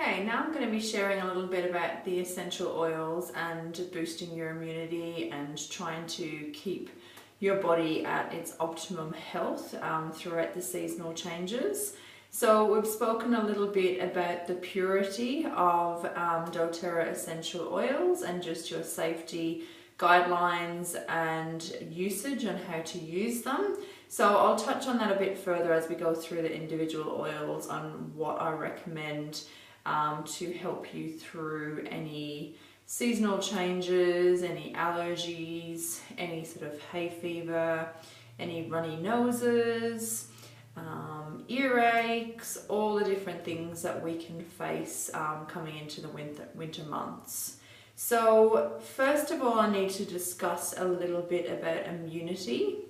Okay, now I'm going to be sharing a little bit about the essential oils and boosting your immunity and trying to keep your body at its optimum health throughout the seasonal changes. So we've spoken a little bit about the purity of doTERRA essential oils and just your safety guidelines and usage and how to use them. So I'll touch on that a bit further as we go through the individual oils on what I recommend to help you through any seasonal changes, any allergies, any sort of hay fever, any runny noses, earaches, all the different things that we can face coming into the winter months. So first of all, I need to discuss a little bit about immunity.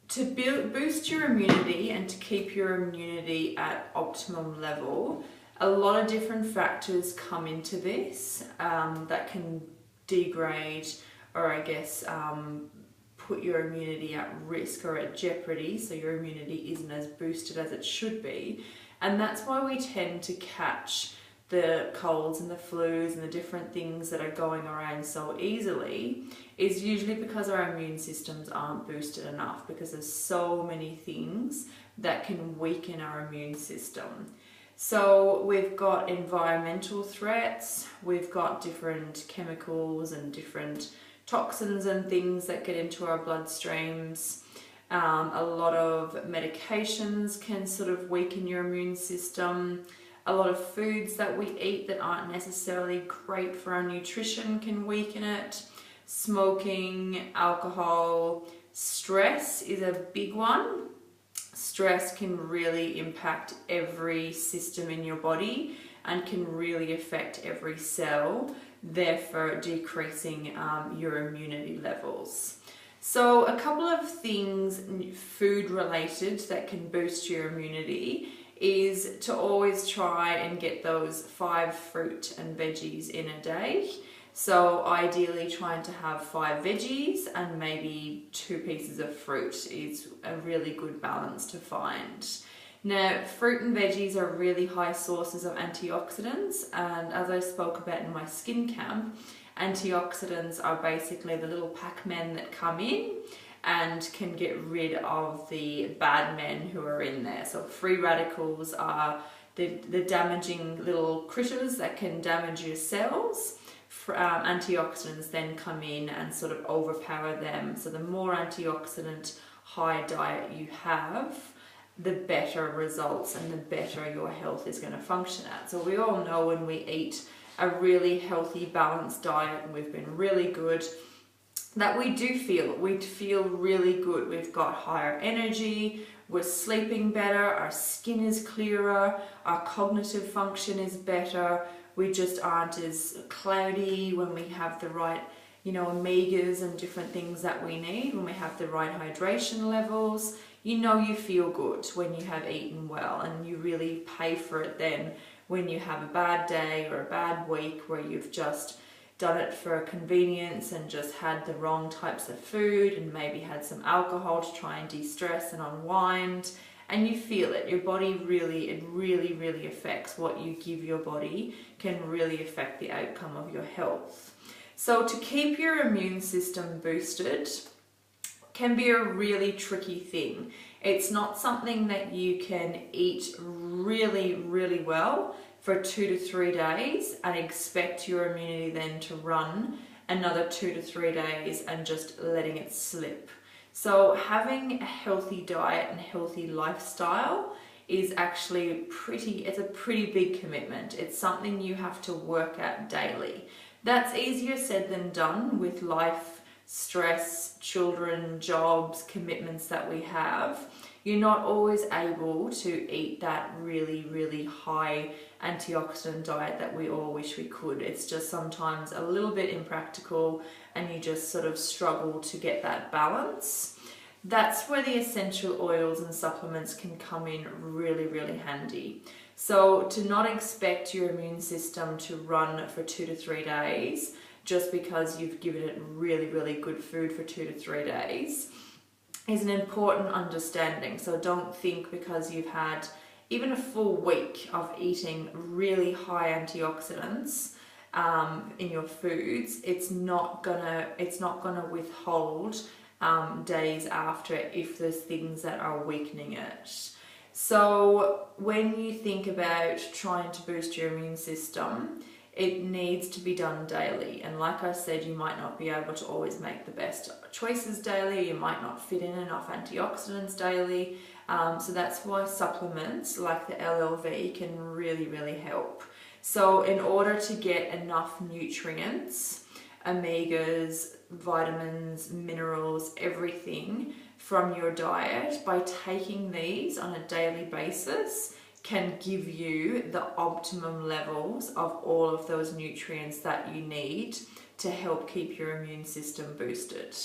To boost your immunity and to keep your immunity at optimum level, a lot of different factors come into this that can degrade or I guess put your immunity at risk or at jeopardy, so your immunity isn't as boosted as it should be. And that's why we tend to catch the colds and the flus and the different things that are going around so easily, is usually because our immune systems aren't boosted enough, because there's so many things that can weaken our immune system. So we've got environmental threats, we've got different chemicals and different toxins and things that get into our bloodstreams. A lot of medications can sort of weaken your immune system. A lot of foods that we eat that aren't necessarily great for our nutrition can weaken it. Smoking, alcohol, stress is a big one. Stress can really impact every system in your body and can really affect every cell, therefore decreasing your immunity levels. So a couple of things food related that can boost your immunity is to always try and get those 5 fruit and veggies in a day. So ideally trying to have 5 veggies and maybe 2 pieces of fruit is a really good balance to find. Now, fruit and veggies are really high sources of antioxidants, and as I spoke about in my skin camp, antioxidants are basically the little Pac-Men that come in and can get rid of the bad men who are in there. So free radicals are the damaging little critters that can damage your cells. Antioxidants then come in and sort of overpower them. So the more antioxidant high diet you have, the better results and the better your health is going to function at. So we all know when we eat a really healthy, balanced diet and we've been really good, that we feel really good. We've got higher energy, we're sleeping better, our skin is clearer, our cognitive function is better, we just aren't as cloudy when we have the right, omegas and different things that we need, when we have the right hydration levels. You feel good when you have eaten well, and you really pay for it then when you have a bad day or a bad week where you've just done it for convenience and just had the wrong types of food and maybe had some alcohol to try and de-stress and unwind, and you feel it. Your body really affects what you give your body, can really affect the outcome of your health. So to keep your immune system boosted can be a really tricky thing. It's not something that you can eat really well for 2 to 3 days and expect your immunity then to run another 2 to 3 days and just letting it slip. So having a healthy diet and healthy lifestyle is actually it's a pretty big commitment. It's something you have to work at daily. That's easier said than done with life, stress, children, jobs, commitments that we have. You're not always able to eat that really high antioxidant diet that we all wish we could. It's just sometimes a little bit impractical and you just sort of struggle to get that balance. That's where the essential oils and supplements can come in really handy. So to not expect your immune system to run for 2 to 3 days just because you've given it really good food for 2 to 3 days is an important understanding. So don't think because you've had even a full week of eating really high antioxidants in your foods, it's not gonna withhold days after if there's things that are weakening it. So when you think about trying to boost your immune system, it needs to be done daily. And like I said, you might not be able to always make the best choices daily. You might not fit in enough antioxidants daily. So that's why supplements like the LLV can really, really help. So in order to get enough nutrients, omegas, vitamins, minerals, everything from your diet, by taking these on a daily basis, can give you the optimum levels of all of those nutrients that you need to help keep your immune system boosted.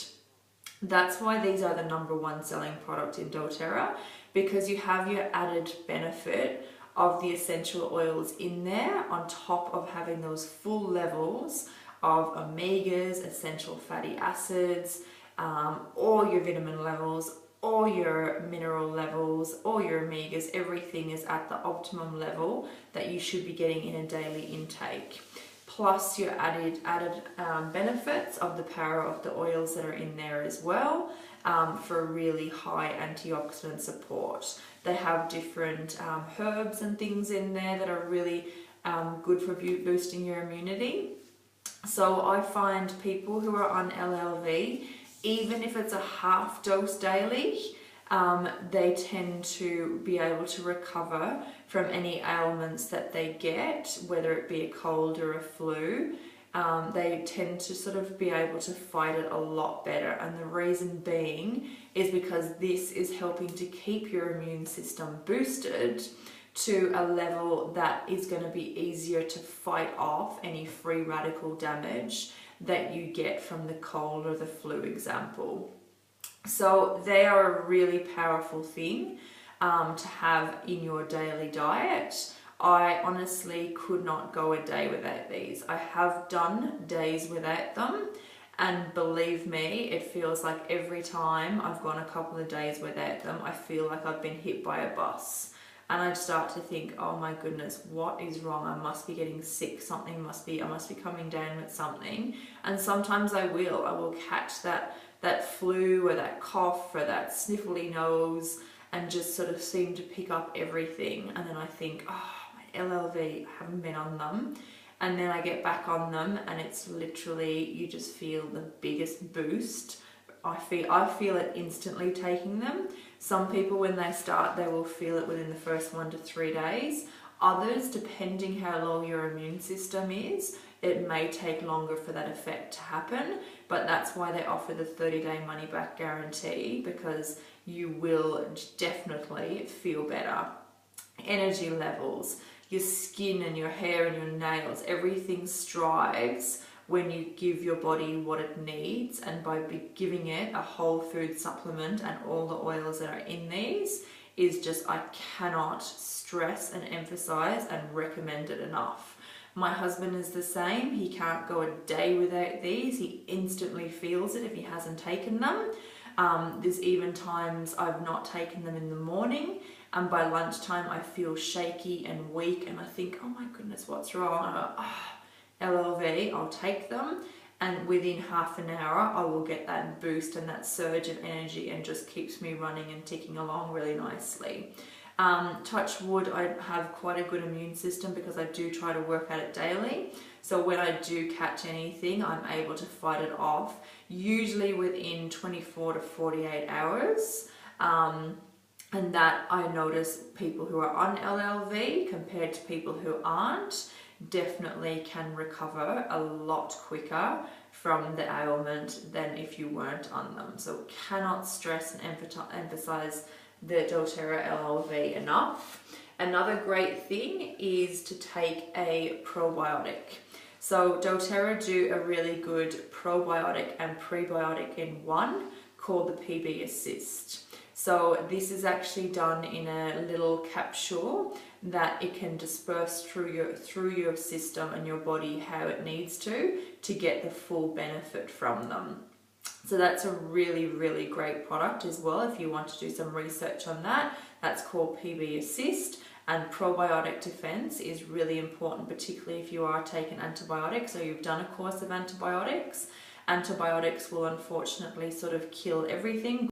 That's why these are the #1 selling product in doTERRA, because you have your added benefit of the essential oils in there on top of having those full levels of omegas, essential fatty acids, all your vitamin levels, all your mineral levels, all your omegas. Everything is at the optimum level that you should be getting in a daily intake. Plus your added benefits of the power of the oils that are in there as well, for really high antioxidant support. They have different herbs and things in there that are really good for boosting your immunity. So I find people who are on LLV, even if it's a half dose daily, they tend to be able to recover from any ailments that they get, whether it be a cold or a flu. They tend to sort of be able to fight it a lot better, and the reason being is because this is helping to keep your immune system boosted to a level that is going to be easier to fight off any free radical damage that you get from the cold or the flu example. So they are a really powerful thing to have in your daily diet. I honestly could not go a day without these. I have done days without them, and believe me, it feels like every time I've gone a couple of days without them, I feel like I've been hit by a bus. And I start to think, oh my goodness, what is wrong? I must be getting sick. I must be coming down with something. And sometimes I will catch that flu or that cough or that sniffly nose and just sort of seem to pick up everything. And then I think, oh, my LLV, I haven't been on them. And then I get back on them and it's literally, you just feel the biggest boost. I feel it instantly taking them. Some people, when they start, they will feel it within the first 1 to 3 days. Others, depending how low your immune system is, it may take longer for that effect to happen, but that's why they offer the 30-day money-back guarantee, because you will definitely feel better. Energy levels, your skin and your hair and your nails, everything strives when you give your body what it needs, and by giving it a whole food supplement and all the oils that are in these is just, I cannot stress and emphasize and recommend it enough. My husband is the same. He can't go a day without these. He instantly feels it if he hasn't taken them. There's even times I've not taken them in the morning, and by lunchtime I feel shaky and weak and I think, oh my goodness, what's wrong? And I go, LLV, I'll take them, and within half an hour I will get that boost and that surge of energy, and just keeps me running and ticking along really nicely. Touch wood, I have quite a good immune system because I do try to work at it daily. So when I do catch anything, I'm able to fight it off, usually within 24 to 48 hours. And that I notice people who are on LLV compared to people who aren't definitely can recover a lot quicker from the ailment than if you weren't on them. So cannot stress and emphasize the doTERRA LLV enough. Another great thing is to take a probiotic. So doTERRA do a really good probiotic and prebiotic in one called the PB Assist. So this is actually done in a little capsule that it can disperse through your system and your body how it needs to get the full benefit from them. So that's a really, really great product as well. If you want to do some research on that, that's called PB Assist. And probiotic defense is really important, particularly if you are taking antibiotics or you've done a course of antibiotics. Antibiotics will unfortunately sort of kill everything.